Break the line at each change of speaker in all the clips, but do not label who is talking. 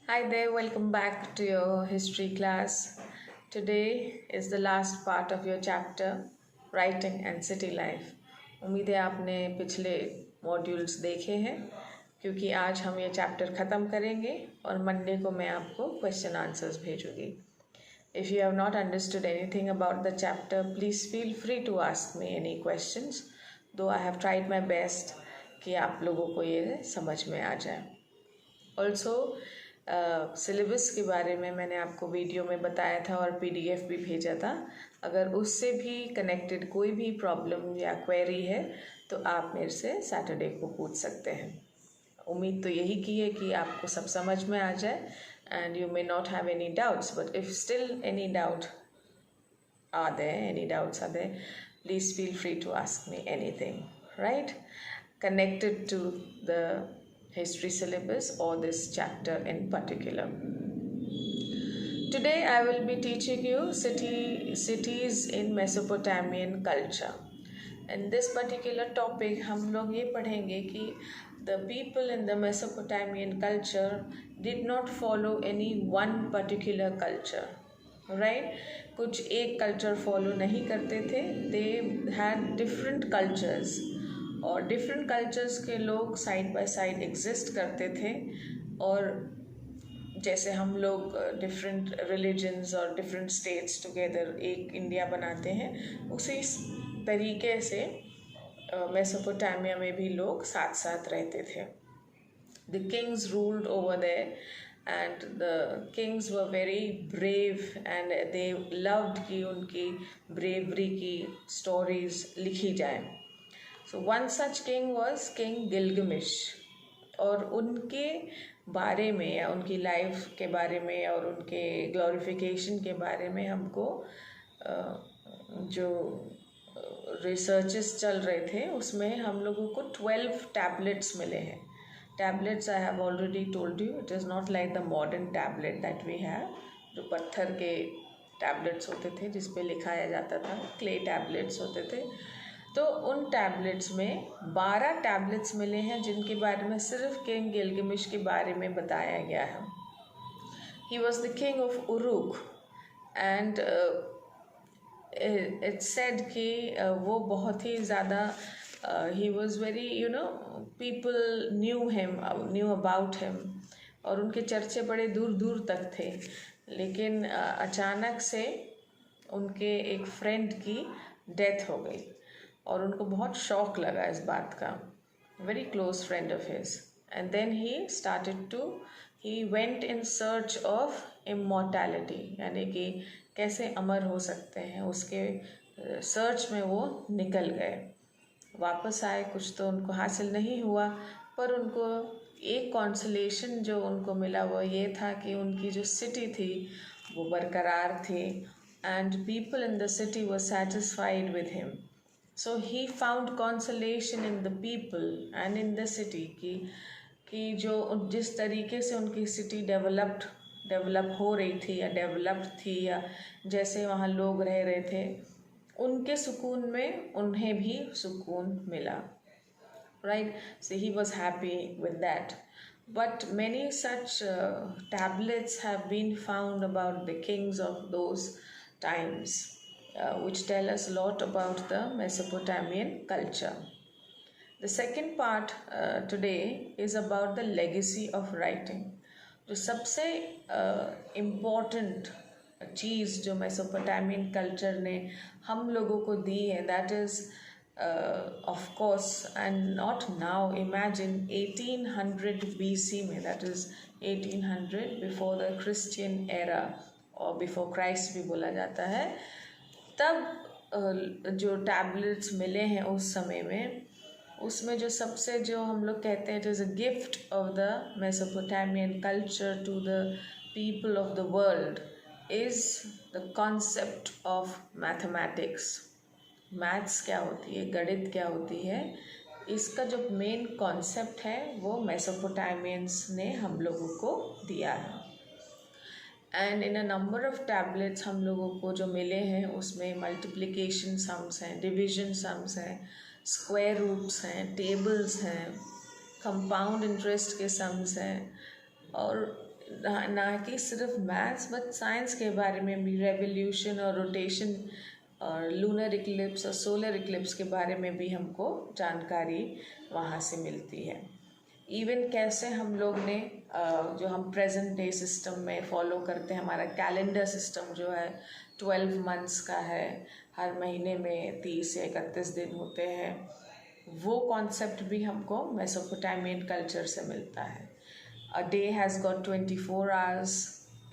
Hi there, welcome back to your history class. Today is the last part of your chapter, Writing and City Life. उम्मीद है आपने पिछले modules देखे हैं क्योंकि आज हम ये चैप्टर ख़त्म करेंगे और मंडे को मैं आपको क्वेश्चन आंसर्स भेजूंगी. If you have not understood anything about the chapter, please feel free to ask me any questions, though I have tried my best कि आप लोगों को ये समझ में आ जाए. ऑल्सो सिलेबस के बारे में मैंने आपको वीडियो में बताया था और पीडीएफ भी भेजा था. अगर उससे भी कनेक्टेड कोई भी प्रॉब्लम या क्वेरी है तो आप मेरे से सैटरडे को पूछ सकते हैं. उम्मीद तो यही की है कि आपको सब समझ में आ जाए and you may not have any doubts, but if still any doubts are there, please feel free to ask me anything, right? Connected to the history syllabus or this chapter in particular. Today I will be teaching you cities in Mesopotamian culture. In this particular topic हम लोग ये पढ़ेंगे कि the people in the Mesopotamian culture did not follow any one particular culture, right? कुछ एक culture follow नहीं करते थे. They had different cultures और डिफरेंट कल्चर्स के लोग साइड बाय साइड एग्जिस्ट करते थे. और जैसे हम लोग डिफरेंट रिलीजन्स और डिफरेंट स्टेट्स टुगेदर एक इंडिया बनाते हैं, उसी तरीके से मेसोपोटामिया में भी लोग साथ साथ रहते थे. The kings ruled over there and the kings were very brave and they loved कि उनकी ब्रेवरी की स्टोरीज लिखी जाए. So one such king was King Gilgamesh. और उनके बारे में या उनकी लाइफ के बारे में और उनके ग्लोरिफिकेशन के बारे में हमको जो रिसर्चेस चल रहे थे उसमें हम लोगों को 12 टैबलेट्स मिले हैं. Tablets I have already told you, it is not like the modern tablet that we have, जो पत्थर के टैबलेट्स होते थे जिस पे लिखाया जाता था, क्ले टैबलेट्स होते थे. तो उन टैबलेट्स में 12 टैबलेट्स मिले हैं जिनके बारे में सिर्फ किंग गिलगमेश के बारे में बताया गया है. He was the king of Uruk and it's said कि वो बहुत ही ज़्यादा he was very people knew about him और उनके चर्चे बड़े दूर दूर तक थे. लेकिन अचानक से उनके एक फ्रेंड की डेथ हो गई और उनको बहुत शौक लगा इस बात का. Very close friend of his. And then he went in search of immortality, यानी कि कैसे अमर हो सकते हैं, उसके सर्च में वो निकल गए. वापस आए, कुछ तो उनको हासिल नहीं हुआ, पर उनको एक कॉन्सोलेशन जो उनको मिला वो ये था कि उनकी जो सिटी थी वो बरकरार थी and people in the city were satisfied with him. So he found consolation in the people and in the city कि जो जिस तरीके से उनकी सिटी डेवलप हो रही थी या डेवलप्ड थी या जैसे वहाँ लोग रह रहे थे, उनके सुकून में उन्हें भी सुकून मिला. Right? So he was happy with that. But many such tablets have been found about the kings of those times. Which tell us a lot about the Mesopotamian culture. The second part today is about the legacy of writing. जो सबसे important चीज़ जो Mesopotamian culture ने हम लोगों को दी है, that is of course, and not now, imagine 1800 BC में, that is 1800 before the Christian era or before Christ भी बोला जाता है. तब जो टैबलेट्स मिले हैं उस समय में, उसमें जो सबसे जो हम लोग कहते हैं it is a gift of the Mesopotamian culture to the people of the world is the concept of mathematics. Maths क्या होती है, गणित क्या होती है, इसका जो मेन कॉन्सेप्ट है वो मेसोपोटामियंस ने हम लोगों को दिया है. And in a number of tablets हम लोगों को जो मिले हैं उसमें मल्टीप्लिकेशन सम्स हैं, डिवीजन सम्स हैं, स्क्वायर रूट्स हैं, टेबल्स हैं, कंपाउंड इंटरेस्ट के सम्स हैं और ना कि सिर्फ मैथ्स बट साइंस के बारे में भी, रेवोल्यूशन और रोटेशन और लूनर इक्लिप्स और सोलर इक्लिप्स के बारे में भी हमको जानकारी वहाँ से मिलती है। इवन कैसे हम लोग ने जो हम प्रेजेंट डे सिस्टम में फॉलो करते हैं, हमारा कैलेंडर सिस्टम जो है 12 मंथ्स का है, हर महीने में 30 या 31 दिन होते हैं, वो कॉन्सेप्ट भी हमको मेसोपोटामियन कल्चर से मिलता है। A day has got 24 hours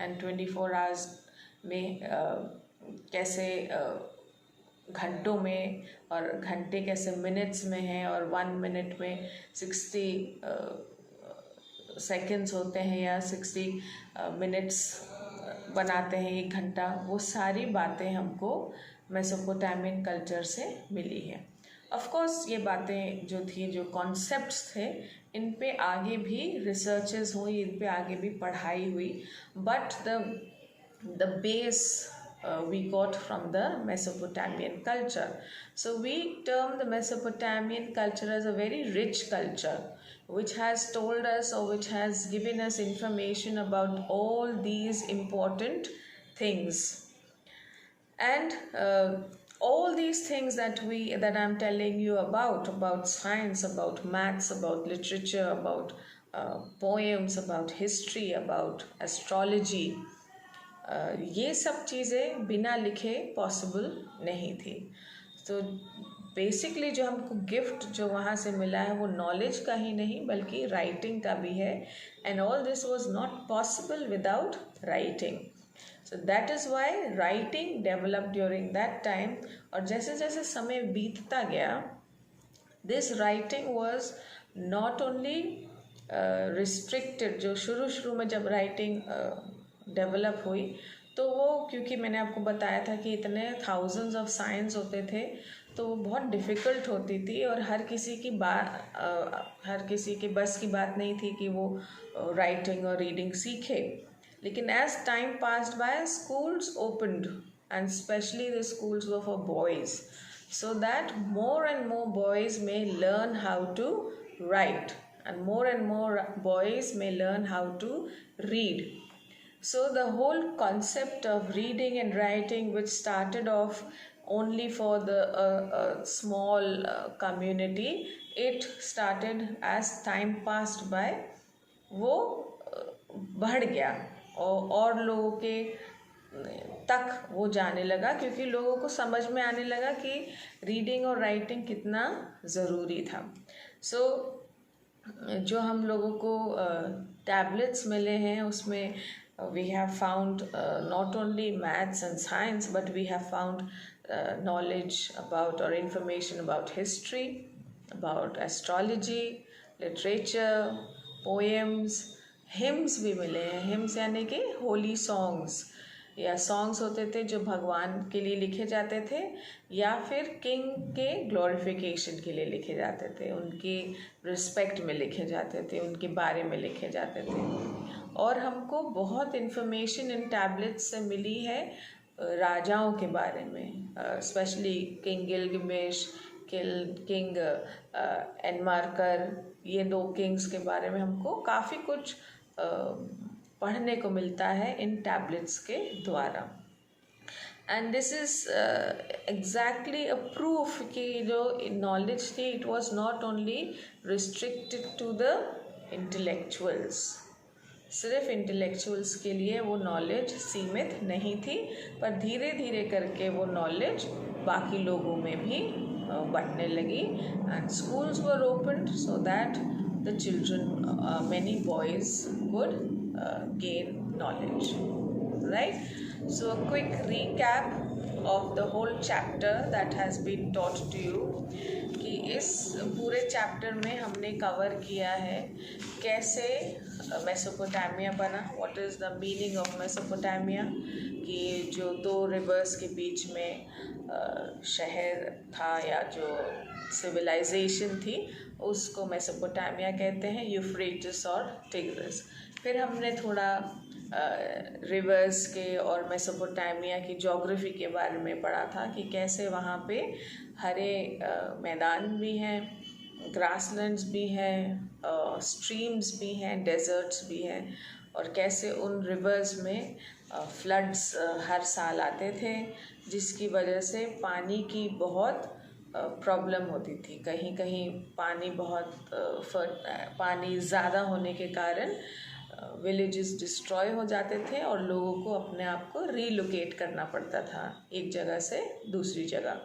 and 24 hours में कैसे घंटों में, और घंटे कैसे मिनट्स में हैं, और 1 मिनट में 60 सेकेंड्स होते हैं या 60 मिनट्स बनाते हैं एक घंटा। वो सारी बातें हमको मेसोपोटामियन कल्चर से मिली है। ऑफ कोर्स ये बातें जो थी, जो कॉन्सेप्ट्स थे, इन पे आगे भी रिसर्चेस हुई, इन पे आगे भी पढ़ाई हुई, but the base we got from the Mesopotamian culture. So we term the Mesopotamian culture as a very rich culture, which has told us, or which has given us information about all these important things. And all these things that I'm telling you about science, about maths, about literature, about poems, about history, about astrology, ये सब चीज़ें बिना लिखे possible नहीं थी। तो basically जो हमको गिफ्ट जो वहाँ से मिला है वो नॉलेज का ही नहीं बल्कि राइटिंग का भी है, and all this was not possible without writing. So that is why writing develop during that time. और जैसे जैसे समय बीतता गया, this writing was not only restricted. जो शुरू में जब राइटिंग डेवलप हुई तो वो, क्योंकि मैंने आपको बताया था कि इतने थाउजेंड्स ऑफ साइंस होते थे, तो वो बहुत डिफ़िकल्ट होती थी, और हर किसी की बस की बात नहीं थी कि वो राइटिंग और रीडिंग सीखे। लेकिन as time passed by, schools opened, and specially the schools were for boys, so that more and more boys may learn how to write, and more boys may learn how to read. So the whole concept of reading and writing, which started off only for the small community, it started as time passed by, वो बढ़ गया और लोगों के तक वो जाने लगा, क्योंकि लोगों को समझ में आने लगा कि रीडिंग और राइटिंग कितना ज़रूरी था। सो जो हम लोगों को टैबलेट्स मिले हैं उसमें we have found not only maths and science, but we have found knowledge about, or information about history, about astrology, literature, poems, hymns भी मिले हैं। hymns यानी कि holy songs, या सॉन्ग्स होते थे जो भगवान के लिए लिखे जाते थे या फिर किंग के ग्लोरिफिकेशन के लिए लिखे जाते थे, उनकी रिस्पेक्ट में लिखे जाते थे, उनके बारे में लिखे जाते थे। और हमको बहुत इन्फॉर्मेशन इन टैबलेट्स से मिली है राजाओं के बारे में, स्पेशली किंग गिलगमेश, किंग एनमार्कर, ये 2 किंग्स के बारे में हमको काफ़ी कुछ पढ़ने को मिलता है इन टैबलेट्स के द्वारा। And this is exactly a proof कि जो नॉलेज थी, it was not only restricted to the intellectuals, सिर्फ इंटेलेक्चुअल्स के लिए वो नॉलेज सीमित नहीं थी, पर धीरे धीरे करके वो नॉलेज बाकी लोगों में भी बढ़ने लगी, and schools were opened so that the children, many boys could gain knowledge, right? So a quick recap of the whole chapter that has been taught to you, कि इस पूरे चैप्टर में हमने कवर किया है कैसे मेसोपोटामिया बना, what is the meaning of Mesopotamia, कि जो 2 रिवर्स के बीच में शहर था या जो सिविलाइजेशन थी उसको मेसोपोटामिया कहते हैं, यूफ्रेटिस और टिग्रिस। फिर हमने थोड़ा रिवर्स के और मेसोपोटामिया की ज्योग्राफी के बारे में पढ़ा था कि कैसे वहाँ पे हरे मैदान भी हैं, ग्रासलैंड्स भी हैं, स्ट्रीम्स भी हैं, डेजर्ट्स भी हैं, और कैसे उन रिवर्स में फ्लड्स हर साल आते थे, जिसकी वजह से पानी की बहुत प्रॉब्लम होती थी। कहीं कहीं पानी पानी ज़्यादा होने के कारण विलेजेस डिस्ट्रॉय हो जाते थे और लोगों को अपने आप को रीलोकेट करना पड़ता था एक जगह से दूसरी जगह।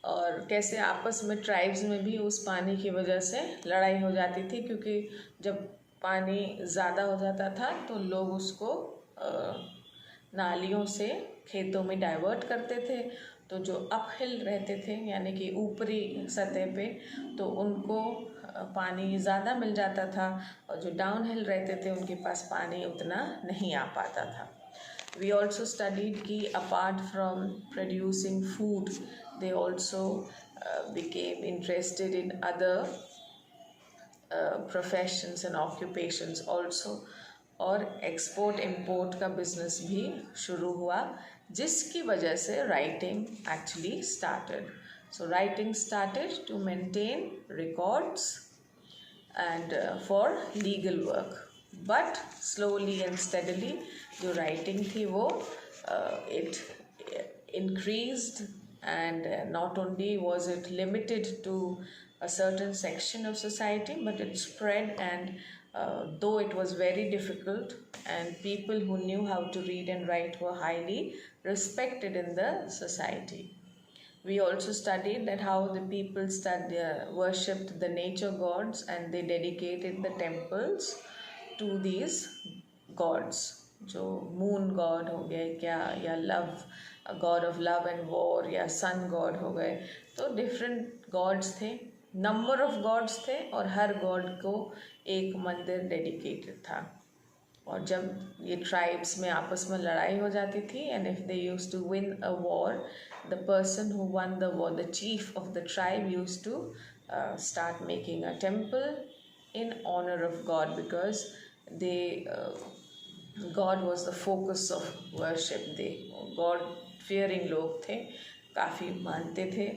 और कैसे आपस में ट्राइब्स में भी उस पानी की वजह से लड़ाई हो जाती थी, क्योंकि जब पानी ज़्यादा हो जाता था तो लोग उसको नालियों से खेतों में डाइवर्ट करते थे। तो जो अपहिल रहते थे यानी कि ऊपरी सतह पे, तो उनको पानी ज़्यादा मिल जाता था, और जो डाउन हिल रहते थे उनके पास पानी उतना नहीं आ पाता था। We also studied कि apart from producing food, they also became interested in other professions and occupations also, और एक्सपोर्ट इम्पोर्ट का बिजनेस भी शुरू हुआ, जिसकी वजह से writing actually started. So writing started to maintain records and for legal work, but slowly and steadily जो writing थी वो it increased, and not only was it limited to a certain section of society, but it spread, and though it was very difficult and people who knew how to read and write were highly respected in the society. We also studied that how the people worshipped the nature gods, and they dedicated the temples to these gods, जो moon God हो गए क्या, या love God of love and war, या sun god हो गए। तो different God's थे, नंबर ऑफ गॉड्स थे, और हर गॉड को एक मंदिर डेडिकेटेड था। और जब ये ट्राइब्स में आपस में लड़ाई हो जाती थी, and if they used to win a war, the person who won the war, the chief of the tribe, used to start making a temple in honor of God, because God was the focus of worship. they God fearing लोग थे, काफ़ी मानते थे,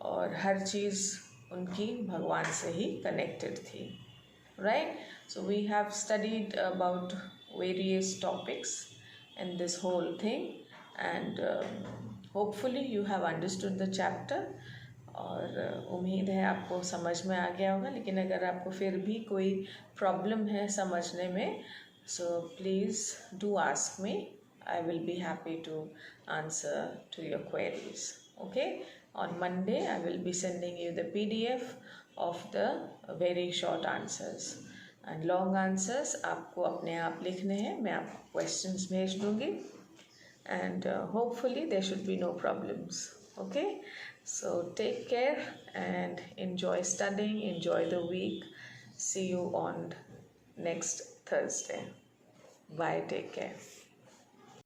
और हर चीज़ उनकी भगवान से ही connected थी, right? So we have studied about various topics in this whole thing, and hopefully you have understood the chapter, और उम्मीद है आपको समझ में आ गया होगा। लेकिन अगर आपको फिर भी कोई प्रॉब्लम है समझने में, so please do ask me, I will be happy to answer to your queries. Okay, on Monday I will be sending you the PDF of the very short answers, and long answers आपको अपने आप लिखने हैं। मैं आपको questions भेज दूँगी, and hopefully there should be no problems. Okay, so take care and enjoy studying, enjoy the week. See you on next Thursday. Bye, take care.